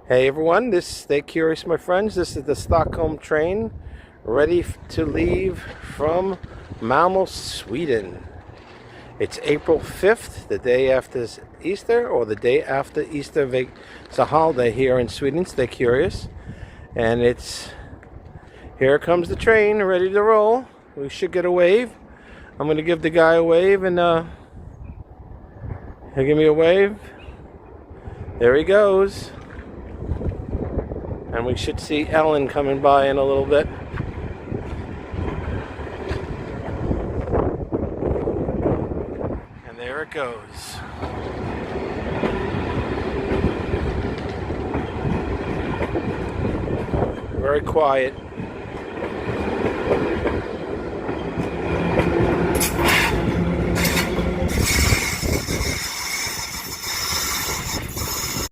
Hey everyone, stay curious my friends. This is the Stockholm train ready to leave from Malmö, Sweden. It's April 5th, the day after Easter, or the day after Easter. It's a holiday here in Sweden. Stay curious. And here comes the train ready to roll. We should get a wave. I'm going to give the guy a wave, and he'll give me a wave. There he goes. And we should see Ellen coming by in a little bit. And there it goes. Very quiet.